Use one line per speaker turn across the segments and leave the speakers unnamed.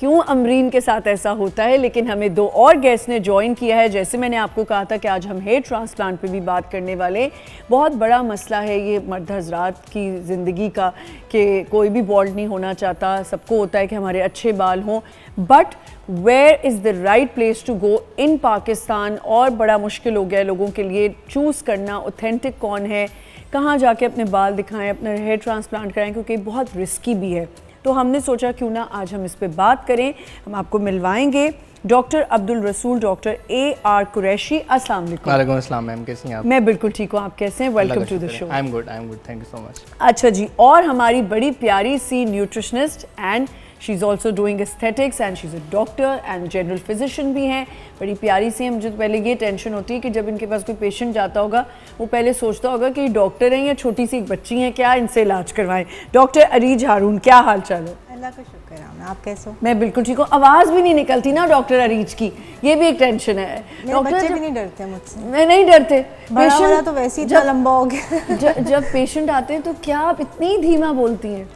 क्यों अमरीन के साथ ऐसा होता है, लेकिन हमें 2 और गेस्ट ने ज्वाइन किया है। जैसे मैंने आपको कहा था कि आज हम हेयर ट्रांसप्लांट पे भी बात करने वाले। बहुत बड़ा मसला है ये मर्द हजरात की ज़िंदगी का कि कोई भी बॉल्ड नहीं होना चाहता, सबको होता है कि हमारे अच्छे बाल हों, but where is the right place to go in Pakistan. और बड़ा मुश्किल हो गया है लोगों के लिए चूज़ करना ऑथेंटिक कौन है, कहाँ जाके अपने बाल दिखाएं, अपना हेयर ट्रांसप्लांट कराएं, क्योंकि बहुत रिस्की भी है। तो हमने सोचा क्यों ना आज हम इस पे बात करें। हम आपको मिलवाएंगे डॉक्टर अब्दुल रसूल, डॉक्टर AR कुरैशी। अस्सलाम वालेकुम।
वालेकुम अस्सलाम मैम, कैसी हैं आप?
मैं बिल्कुल ठीक हूँ, आप कैसे हैं? Welcome to the show.
I am good, thank you so much.
अच्छा जी, और हमारी बड़ी प्यारी सी nutritionist and she is also doing aesthetics and she is a doctor and general physician भी हैं, बड़ी प्यारी सी हैं। मुझे तो पहले ये टेंशन होती है कि जब इनके पास कोई पेशेंट जाता होगा वो पहले सोचता होगा कि डॉक्टर हैं या छोटी सी एक बच्ची हैं, क्या इनसे इलाज करवाएं। डॉक्टर अरीज हारून, क्या हाल चाल है?
अल्लाह का शुक्र है। आप कैसे हो?
मैं बिल्कुल ठीक हूँ। आवाज़ भी नहीं निकलती ना डॉक्टर अरीज की, ये भी एक टेंशन है।
डॉक्टर बच्चे भी नहीं डरते मुझसे।
मैं नहीं डरते,
बड़ा वाला तो वैसे ही इतना लंबा हो गया।
जब पेशेंट आते हैं तो क्या आप इतनी धीमा बोलती हैं?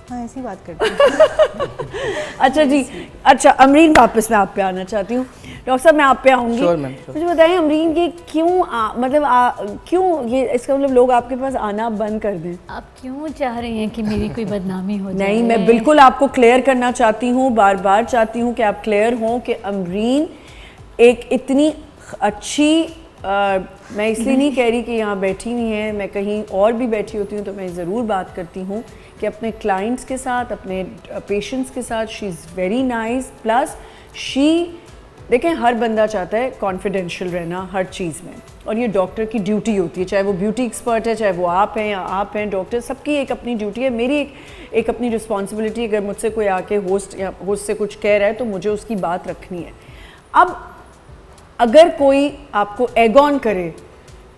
हाँ, ऐसी बात करती हूँ।
अच्छा जी, अच्छा अमरीन, वापस मैं आप पे आना चाहती हूँ। डॉक्टर साहब मैं आप पे आऊँगी।
Sure, ma'am, sure.
मुझे बताएं अमरीन, ये क्यों ये इसका मतलब लोग आपके पास आना बंद कर दें?
आप क्यों चाह रही हैं कि मेरी कोई बदनामी हो जाए?
नहीं, मैं बिल्कुल आपको क्लियर करना चाहती हूँ, बार बार चाहती हूँ कि आप क्लियर हों कि अमरीन एक इतनी अच्छी मैं इसलिए नहीं कह रही कि यहाँ बैठी नहीं है, मैं कहीं और भी बैठी होती हूँ तो मैं ज़रूर बात करती हूँ कि अपने क्लाइंट्स के साथ, अपने पेशेंट्स के साथ she is very nice. Plus she, देखें हर बंदा चाहता है कॉन्फिडेंशियल रहना हर चीज़ में, और ये डॉक्टर की ड्यूटी होती है, चाहे वो ब्यूटी एक्सपर्ट है, चाहे वो आप हैं या आप हैं डॉक्टर, सबकी एक अपनी ड्यूटी है। मेरी एक अपनी रिस्पॉन्सिबिलिटी, अगर मुझसे कोई आके होस्ट या होस्ट से कुछ कह रहा है तो मुझे उसकी बात रखनी है। अब अगर कोई आपको एगॉन करे,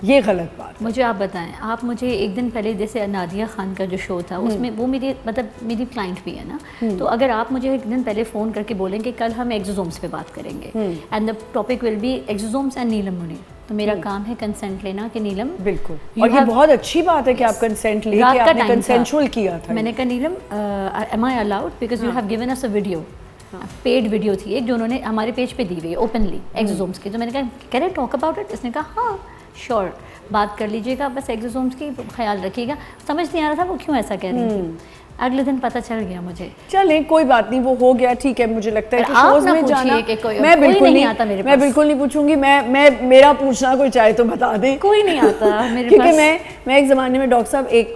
ये गलत बात।
मुझे आप बताएं, आप मुझे एक दिन पहले जैसे नादिया खान का जो शो था उसमें वो मेरी मेरी क्लाइंट भी है ना, तो अगर आप मुझे एक दिन पहले फ़ोन करके बोलेंगे कल हम एक्सोसोम्स पे बात करेंगे and the topic will be exosomes and Neelam Munir, तो मेरा काम है कंसेंट लेना कि नीलम
बिल्कुल, और ये बहुत अच्छी बात है कि आप कंसेंट लेके आपने कंसेंशुअल किया था।
मैंने कहा Neelam am I allowed because you have given us a video, paid video थी एक जो उन्होंने हमारे पेज पे दी हुई है ओपनली एक्सोसोम्स की, तो मैंने कहा can I talk about it? इसने कहा हाँ श्योर, बात कर लीजिएगा, बस एक्सोसोम्स की ख्याल रखिएगा। समझ नहीं आ रहा था वो क्यों ऐसा कह रही थी, अगले दिन पता चल गया मुझे।
चलें कोई बात नहीं, वो हो गया, ठीक है। मुझे लगता है कि
आप
शोज
ना
में जाना
मैं बिल्कुल नहीं आता मेरे पास,
मैं बिल्कुल नहीं पूछूंगी। मैं मेरा पूछना कोई चाहे तो बता दें,
कोई नहीं आता मेरे
क्योंकि
पास।
मैं एक ज़माने में डॉक्टर साहब एक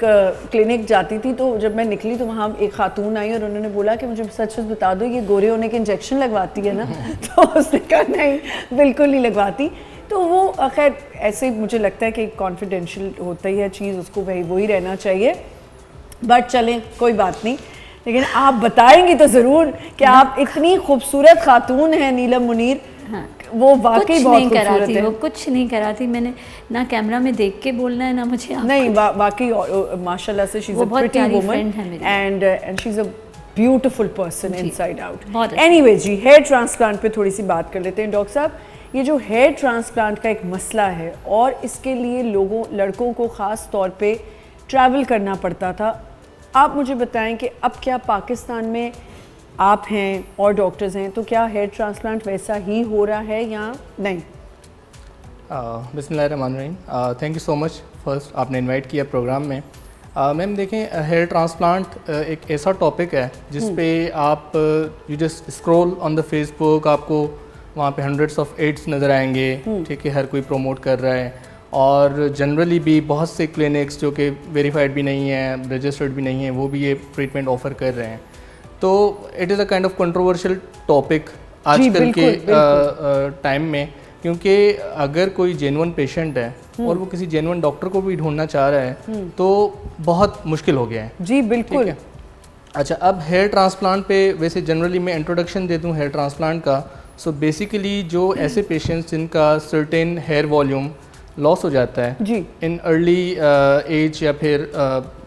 क्लिनिक जाती थी, तो जब मैं निकली तो वहाँ एक खातून आई और उन्होंने बोला कि मुझे सच सच बता दो ये गोरे होने के इंजेक्शन लगवाती है ना? तो उसने कहा नहीं बिल्कुल नहीं लगवाती। तो वो खैर ऐसे मुझे लगता है कि कॉन्फिडेंशियल होता ही है चीज़, उसको वही रहना चाहिए। बट चलें कोई बात नहीं, लेकिन आप बताएंगी तो ज़रूर कि आप इतनी खूबसूरत खातून हैं नीलम मुनीर।
हाँ,
वो वाकई बहुत खूबसूरत है।
वो कुछ नहीं कराती, मैंने ना कैमरा में देख के बोलना है ना मुझे
नहीं, वाकई माशाल्लाह से she is a pretty woman and she is a beautiful person inside out. Anyway जी, हेयर ट्रांसप्लांट पे थोड़ी सी बात कर लेते हैं। डॉक्टर साहब, ये जो हेयर ट्रांसप्लांट का एक मसला है और इसके लिए लड़कों को ख़ास तौर पे ट्रैवल करना पड़ता था, आप मुझे बताएं कि अब क्या पाकिस्तान में आप हैं और डॉक्टर्स हैं तो क्या हेयर ट्रांसप्लांट वैसा ही हो रहा है या नहीं?
बिस्मिल्लाहिर्रहमानिर्रहीम, thank you so much first, आपने इनवाइट किया प्रोग्राम में। मैम देखें, हेयर ट्रांसप्लांट एक ऐसा टॉपिक है जिस पे आप you just scroll on the Facebook, आपको वहाँ पे हंड्रेड्स ऑफ एड्स नज़र आएंगे, ठीक है, हर कोई प्रमोट कर रहा है, और जनरली भी बहुत से क्लिनिक्स जो कि वेरीफाइड भी नहीं हैं, रजिस्टर्ड भी नहीं हैं, वो भी ये ट्रीटमेंट ऑफ़र कर रहे हैं। तो it is a kind of controversial topic आजकल के टाइम में, क्योंकि अगर कोई जेन्युइन पेशेंट है और वो किसी जेन्युइन डॉक्टर को भी ढूंढना चाह रहा है तो बहुत मुश्किल हो गया है।
जी बिल्कुल।
अच्छा, अब हेयर ट्रांसप्लांट पे वैसे जनरली मैं इंट्रोडक्शन दे दूँ हेयर ट्रांसप्लांट का। सो बेसिकली जो ऐसे पेशेंट्स जिनका सर्टेन हेयर वॉल्यूम लॉस हो जाता है
जी
इन अर्ली एज या फिर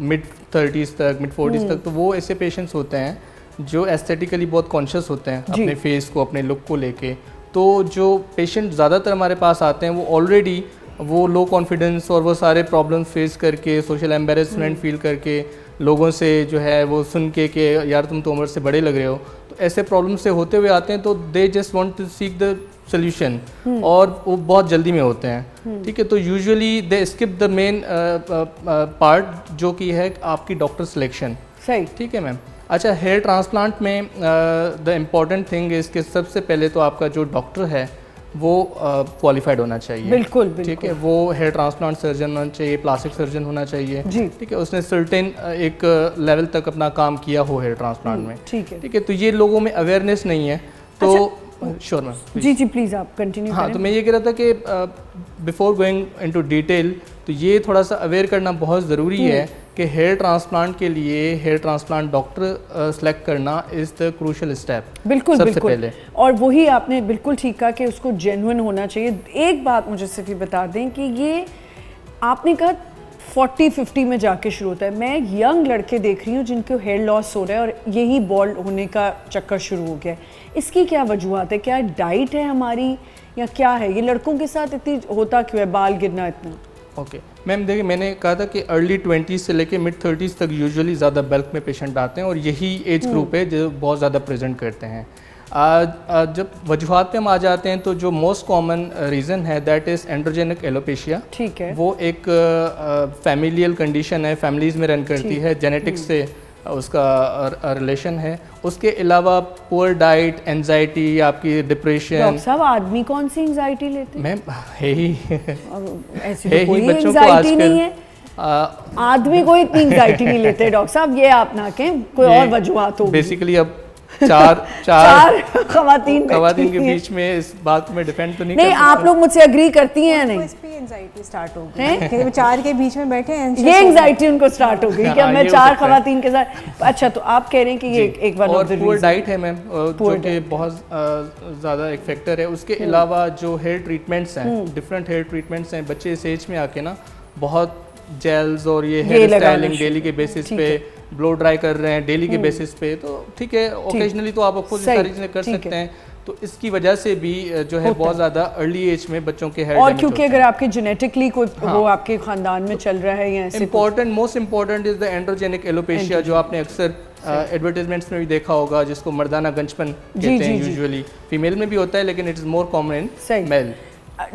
मिड 30s तक, मिड 40s तक, तो वो ऐसे पेशेंट्स होते हैं जो एस्थेटिकली बहुत कॉन्शियस होते हैं अपने फेस को, अपने लुक को लेके। तो जो पेशेंट ज़्यादातर हमारे पास आते हैं वो ऑलरेडी वो लो कॉन्फिडेंस और वो सारे प्रॉब्लम्स फेस करके, सोशल एम्बेरसमेंट फील करके, लोगों से जो है वो सुन के कि यार तुम तो उम्र से बड़े लग रहे हो, तो ऐसे प्रॉब्लम से होते हुए आते हैं तो they just want to seek the solution और वो बहुत जल्दी में होते हैं, ठीक है। तो usually they skip the main part जो कि है आपकी डॉक्टर सिलेक्शन,
सही,
ठीक है मैम। अच्छा, हेयर ट्रांसप्लांट में द इम्पॉर्टेंट थिंग इज़ कि सबसे पहले तो आपका जो डॉक्टर है वो क्वालिफाइड होना चाहिए,
बिल्कुल
ठीक है।
बिल्कुल,
वो हेयर ट्रांसप्लांट सर्जन होना चाहिए, प्लास्टिक सर्जन होना चाहिए,
जी,
ठीक है। उसने सर्टेन एक लेवल तक अपना काम किया हो हेयर ट्रांसप्लांट में,
ठीक है।
ठीक है। तो ये लोगों में अवेयरनेस नहीं है, तो श्योर मैम,
जी जी प्लीज़ आप कंटिन्यू
हाँ।
करें।
तो मैं ये कह रहा था कि बिफोर गोइंग इनटू डिटेल, तो ये थोड़ा सा अवेयर करना बहुत ज़रूरी है कि हेयर ट्रांसप्लांट के लिए हेयर ट्रांसप्लांट डॉक्टर सेलेक्ट करना इज़ द क्रूशियल स्टेप,
बिल्कुल
सबसे
बिल्कुल
पहले।
और वही आपने बिल्कुल ठीक कहा कि उसको जेन्युइन होना चाहिए। एक बात मुझे सिर्फ ये बता दें कि ये आपने कहा 40-50 में जाके शुरू होता है। मैं यंग लड़के देख रही हूँ जिनको हेयर लॉस हो रहा है और यही बॉल्ड होने का चक्कर शुरू हो गया है। इसकी क्या वजूहत है? क्या डाइट है हमारी या क्या है? ये लड़कों के साथ इतनी होता क्यों है, बाल गिरना इतना?
ओके मैम, देखिए मैंने कहा था कि अर्ली 20s से लेके मिड 30s तक यूजुअली ज़्यादा बल्क में पेशेंट आते हैं और यही एज ग्रुप है जो बहुत ज़्यादा प्रेजेंट करते हैं। जब वजूहत पे हम आ जाते हैं तो जो मोस्ट कॉमन रीज़न है दैट इज़ एंड्रोजेनिक एलोपेशिया,
ठीक है।
वो एक फैमिलियल कंडीशन है, फैमिलीज़ में रन करती है, जेनेटिक्स से उसका रिलेशन है। उसके अलावा पुअर डाइट, एंजाइटी, आपकी डिप्रेशन।
डॉक्टर साहब, आदमी कौन सी एंजाइटी लेते हैं?
मैम है ही
ऐसी
है
तो
ही
कोई
बच्चों को
एंजाइटी नहीं
आजकल
है, आदमी कोई इतनी एंजाइटी नहीं लेते। डॉक्टर साहब ये आप ना कहें, कोई और वजूहत होगी।
बेसिकली अब चार
खवातीन
के बीच में इस बात में डिपेंड तो नहीं
नहीं, आप लोग मुझसे एग्री करती हैं या नहीं?
इस पे एंजाइटी स्टार्ट हो गई कि वो चार के बीच में बैठे हैं,
ये एंजाइटी उनको स्टार्ट हो गई कि अब मैं
ये हो
चार
सकता है।
खवातीन के साथ। अच्छा, तो आप कह रहे हैं कि ये एक वन
और
of the
poor
reason.
Diet है मैम, जो कि बहुत ज़्यादा एक फैक्टर है। उसके अलावा जो हेयर ट्रीटमेंट्स हैं, डिफरेंट हेयर ट्रीटमेंट्स हैं, बच्चे इस एज में आके ना बहुत जेल्स और ये हेयर स्टाइलिंग डेली के बेसिस पे, ब्लो ड्राई कर रहे हैं डेली के बेसिस पे, तो ठीक है, ओकेजनली तो आप खुद सारी चीज़ें कर सकते हैं। तो इसकी वजह से भी जो है बहुत ज़्यादा अर्ली एज में बच्चों के हेयर
और क्योंकि अगर आपके जेनेटिकली कोई वो आपके खानदान में चल रहा है या ऐसे
important, most important is the androgenic alopecia, जो आपने अक्सर एडवर्टाइजमेंट्स में भी देखा होगा, जिसको मर्दाना गंजपन कहते हैं। यूजुअली फीमेल में भी होता है लेकिन it is more common in male.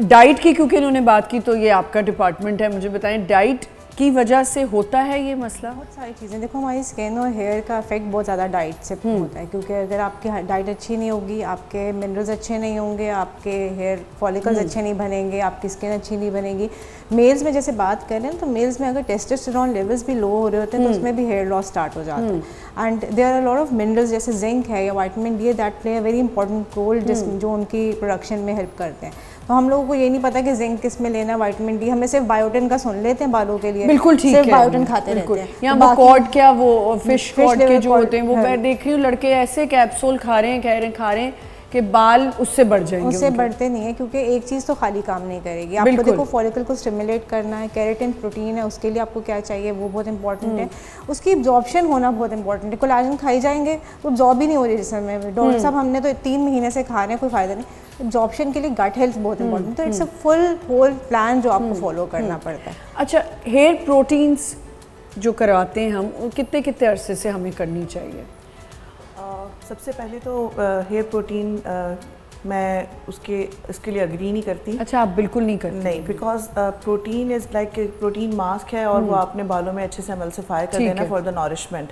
Diet की क्योंकि इन्होंने बात की, तो ये आपका डिपार्टमेंट है, मुझे बताएं डाइट की वजह से होता है ये मसला?
बहुत सारी चीज़ें, देखो हमारी स्किन और हेयर का इफेक्ट बहुत ज़्यादा डाइट से होता है, क्योंकि अगर आपकी डाइट अच्छी नहीं होगी, आपके मिनरल्स अच्छे नहीं होंगे, आपके हेयर फॉलिकल्स अच्छे नहीं बनेंगे, आपकी स्किन अच्छी नहीं बनेगी। मेल्स में जैसे बात करें तो मेल्स में अगर टेस्टोस्टेरोन लेवल्स भी लो हो रहे होते हैं तो उसमें भी हेयर लॉस स्टार्ट हो जाता है। And there are lot of minerals जैसे जिंक है या vitamin D, that play a very important role जो उनकी प्रोडक्शन में हेल्प करते हैं। तो हम लोगों को ये नहीं पता कि जिंक किस में लेना, विटामिन डी, हमें सिर्फ बायोटिन का सुन लेते हैं बालों के लिए,
बिल्कुल ठीक है,
सिर्फ बायोटिन खाते रहते हैं।
यहाँ वो कॉड क्या, वो फिश कॉड के जो होते हैं, वो मैं
हाँ।
देख रही हूँ लड़के ऐसे कैप्सूल खा रहे हैं, खा रहे हैं कि बाल उससे बढ़ जाएंगे।
उससे बढ़ते नहीं है, क्योंकि एक चीज़ तो खाली काम नहीं करेगी। आपको देखो फॉलिकल को स्टिमुलेट करना है, केराटिन प्रोटीन है, उसके लिए आपको क्या चाहिए वो बहुत इंपॉर्टेंट है। उसकी एब्जॉर्प्शन होना बहुत इंपॉर्टेंट है। कोलाजन खाई जाएंगे तो एब्जॉर्ब ही नहीं हो रही जिसम में। डॉक्टर साहब हमने तो 3 महीने से खा रहे हैं, कोई फ़ायदा नहीं। एब्जॉर्प्शन के लिए गट हेल्थ बहुत इंपॉर्टेंट, तो it's a full whole plan जो आपको फॉलो करना पड़ता है।
अच्छा, हेयर प्रोटीन्स जो करवाते हैं हम, वो कितने कितने अरसे से हमें करनी चाहिए?
सबसे पहले तो हेयर प्रोटीन मैं इसके लिए अग्री नहीं करती।
अच्छा, आप बिल्कुल नहीं करते?
नहीं, because protein is like protein mask है और वो आपने बालों में अच्छे से एमल्सिफाई कर देना फॉर द नॉरिशमेंट।